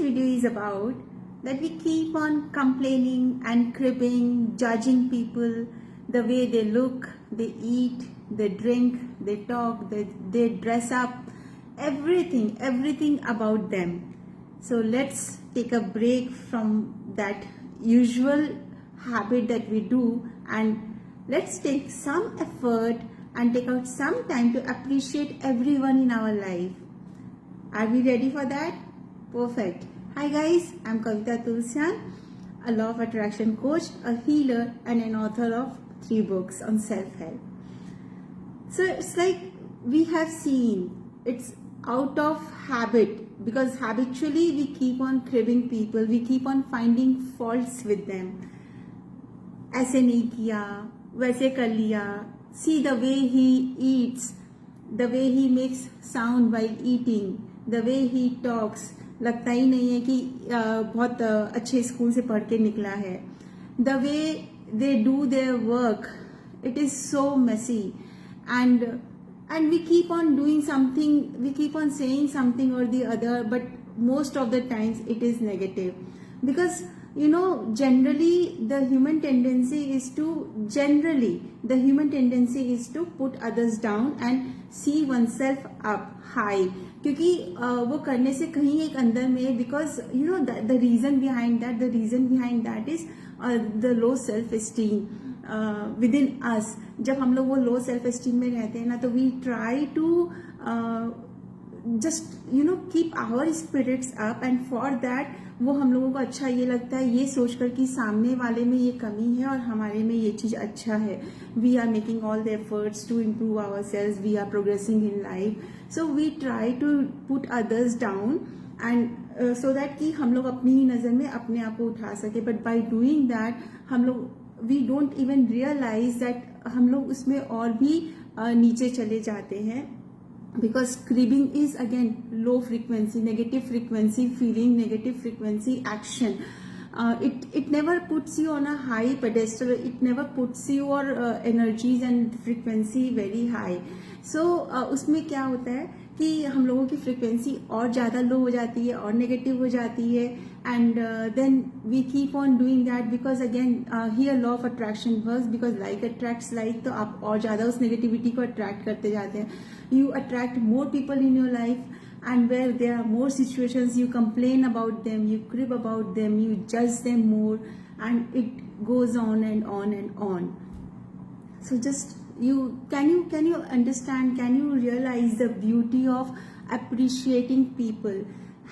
video is about that we keep on complaining and cribbing, judging people, the way they look, they eat, they drink, they talk, they dress up, everything about them. So let's take a break from that usual habit that we do, and let's take some effort and take out some time to appreciate everyone in our life. Are we ready for that? Perfect. Hi guys, I'm Kavita Tulsian, a law of attraction coach, a healer, and an author of 3 books on self-help. So it's like we have seen, it's out of habit, because habitually we keep on cribbing people, we keep on finding faults with them. ऐसे नहीं किया, वैसे कर लिया. See the way he eats, the way he makes sound while eating, the way he talks. लगता ही नहीं है कि बहुत अच्छे स्कूल से पढ़ के निकला है. The way they do their work, it is so messy, and we keep on doing something, we keep on saying something or the other, but most of the times it is negative, because generally the human tendency is to put others down and see oneself up high, क्योंकि वो करने से कहीं एक अंदर में, because the reason behind that is the low self esteem within us. जब हम लोग वो low self esteem में रहते हैं ना, तो we try to just keep our spirits up, and for that वो हम लोगों को अच्छा ये लगता है, ये सोचकर कि सामने वाले में ये कमी है और हमारे में ये चीज़ अच्छा है. We are making all the efforts to improve ourselves, we are progressing in life, so we try to put others down, and so that कि हम लोग अपनी ही नज़र में अपने आप को उठा सके. But by doing that हम लोग we don't even realize that हम लोग उसमें और भी नीचे चले जाते हैं, because cribbing is again low frequency, negative frequency feeling, negative frequency action. It never puts you on a high pedestal, it never puts your energies and frequency very high. So उसमें क्या होता है कि हम लोगों की फ्रीक्वेंसी और ज़्यादा लो हो जाती है और नेगेटिव हो जाती है, and then we keep on doing that, because again here law of attraction works, because like attracts like, तो आप और ज़्यादा उस नेगेटिविटी को अट्रैक्ट करते जाते हैं. You attract more people in your life, and where there are more situations, you complain about them, you crib about them, you judge them more, and it goes on and on and on. So just can you understand, can you realize the beauty of appreciating people?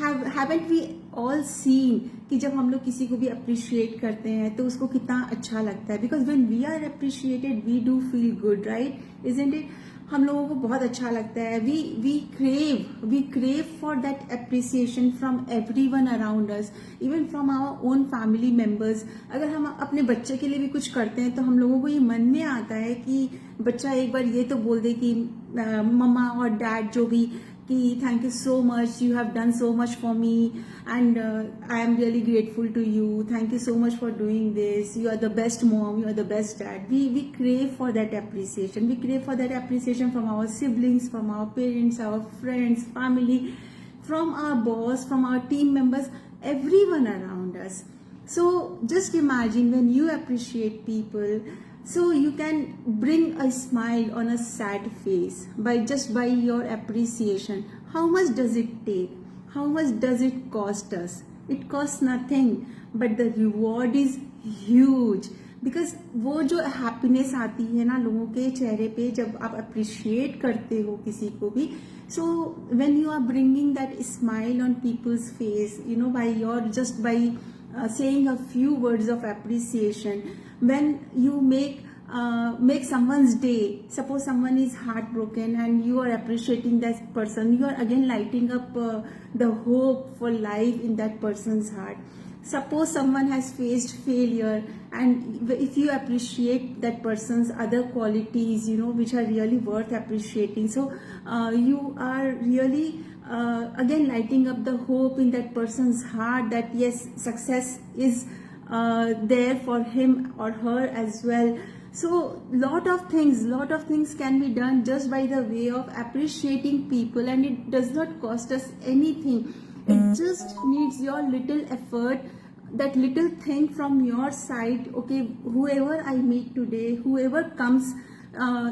Haven't we all seen कि जब हम लोग किसी को भी appreciate करते हैं तो उसको कितना अच्छा लगता है, because when we are appreciated we do feel good, right? Isn't it? हम लोगों को बहुत अच्छा लगता है. we crave for that appreciation from everyone around us, even from our own family members. अगर हम अपने बच्चे के लिए भी कुछ करते हैं तो हम लोगों को ये मन में आता है कि बच्चा एक बार ये तो बोल दे कि मम्मा और डैड जो भी, कि thank you so much, you have done so much for me, and I am really grateful to you, thank you so much for doing this, you are the best mom, you are the best dad. We crave for that appreciation. We crave for that appreciation from our siblings, from our parents, our friends, family, from our boss, from our team members, everyone around us. So just imagine when you appreciate people, so you can bring a smile on a sad face by your appreciation. How much does it take? How much does it cost us? It costs nothing, but the reward is huge, because वो जो happiness आती है ना लोगों के चेहरे पे जब आप appreciate करते हो किसी को भी, so when you are bringing that smile on people's face, by saying a few words of appreciation, when you make someone's day. Suppose someone is heartbroken and you are appreciating that person, you are again lighting up the hope for life in that person's heart. Suppose someone has faced failure, and if you appreciate that person's other qualities, which are really worth appreciating, so you are really again lighting up the hope in that person's heart that yes, success is there for him or her as well. So lot of things can be done just by the way of appreciating people, and it does not cost us anything. It just needs your little effort, that little thing from your side. Okay, whoever I meet today, whoever comes,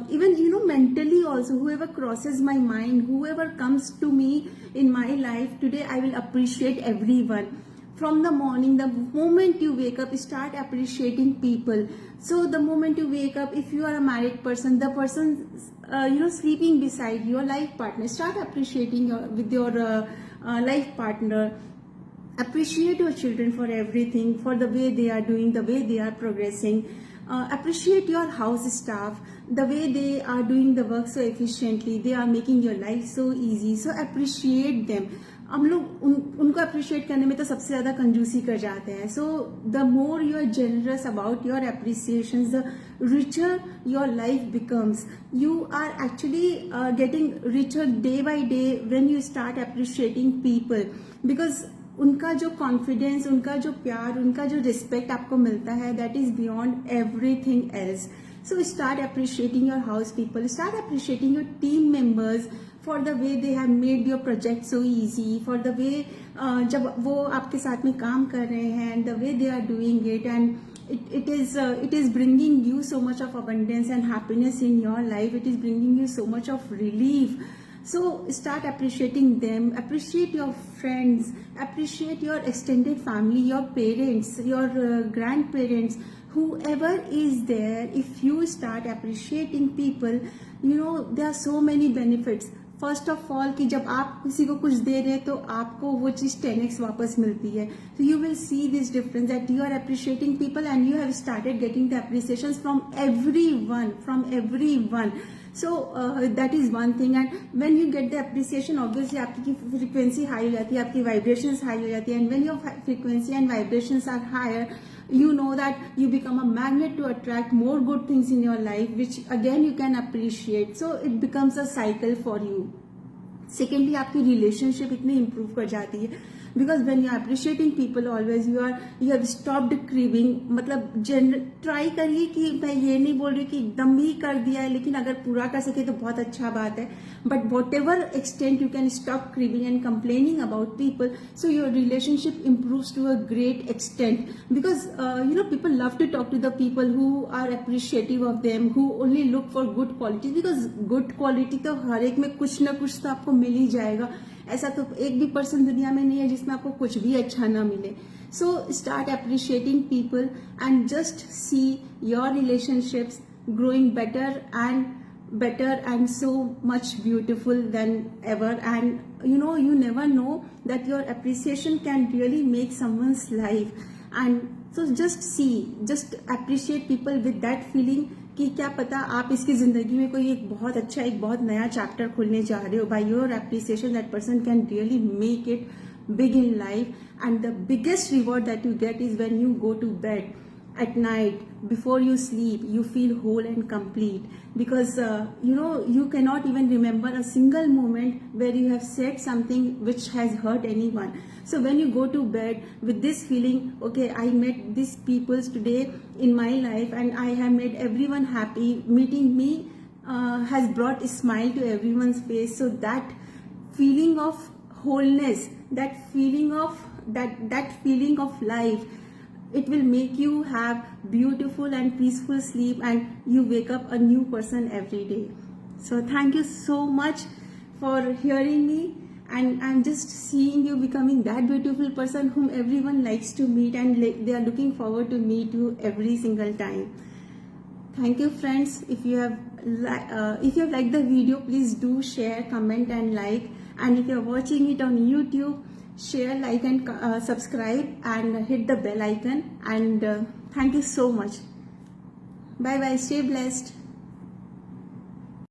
even mentally also, whoever crosses my mind, whoever comes to me in my life today, I will appreciate everyone. From the morning, the moment you wake up, start appreciating people. So the moment you wake up, if you are a married person, the person sleeping beside your life partner, start appreciating with your life partner. Appreciate your children for everything, for the way they are doing, the way they are progressing. Appreciate your house staff, the way they are doing the work so efficiently, they are making your life so easy. So appreciate them. हम लोग उनको appreciate करने में तो सबसे ज़्यादा कंजूसी कर जाते हैं. So the more you are generous about your appreciation, the richer your life becomes. You are actually getting richer day by day when you start appreciating people, because उनका जो कॉन्फिडेंस, उनका जो प्यार, उनका जो रिस्पेक्ट आपको मिलता है, that is beyond everything else. So start appreciating your house people, start appreciating your team members for the way they have made your project so easy, for the way जब वो आपके साथ में काम कर रहे हैं, and the way they are doing it, and it is bringing you so much of abundance and happiness in your life. It is bringing you so much of relief. So start appreciating them, appreciate your friends, appreciate your extended family, your parents, your grandparents, whoever is there. If you start appreciating people, there are so many benefits. First of all कि जब आप किसी को कुछ दे रहे हैं तो आपको वो चीज 10x वापस मिलती है. तो you will see this difference that you are appreciating people and you have started getting the appreciation from everyone. So that is one thing, and when you get the appreciation, obviously आपकी frequency high हो जाती है, आपकी vibrations high हो जाती है, and when your frequency and vibrations are higher, you know that you become a magnet to attract more good things in your life, which again you can appreciate. So it becomes a cycle for you. Secondly, आपकी relationship इतनी improve कर जाती है, because when you are appreciating people always, you have stopped cribbing. मतलब try करिए कि मैं ये नहीं बोल रही कि एकदम ही कर दिया है, लेकिन अगर पूरा कर सके तो बहुत अच्छा बात है. But what ever extent you can stop cribbing and complaining about people, so your relationship improves to a great extent, because people love to talk to the people who are appreciative of them, who only look for good qualities, because good quality तो हर एक में कुछ ना कुछ तो आपको मिल ही जाएगा. ऐसा तो एक भी पर्सन दुनिया में नहीं है जिसमें आपको कुछ भी अच्छा ना मिले. So start appreciating people and just see your relationships growing better and so much beautiful than ever. And you never know that your appreciation can really make someone's life. And so just appreciate people with that feeling कि क्या पता आप इसकी जिंदगी में कोई एक बहुत नया चैप्टर खोलने जा रहे हो. By your appreciation that person can really make it big in life. And the biggest reward that you get is when you go to bed at night, before you sleep, you feel whole and complete, because you cannot even remember a single moment where you have said something which has hurt anyone. So when you go to bed with this feeling, okay, I met these people today in my life and I have made everyone happy, meeting me has brought a smile to everyone's face. So that feeling of wholeness, that feeling of life, it will make you have beautiful and peaceful sleep, and you wake up a new person every day. So thank you so much for hearing me, and I'm just seeing you becoming that beautiful person whom everyone likes to meet, and they are looking forward to meet you every single time. Thank you, friends. If you have liked the video, please do share, comment and like. And if you are watching it on YouTube, share, like and subscribe and hit the bell icon. And thank you so much. Bye bye. Stay blessed.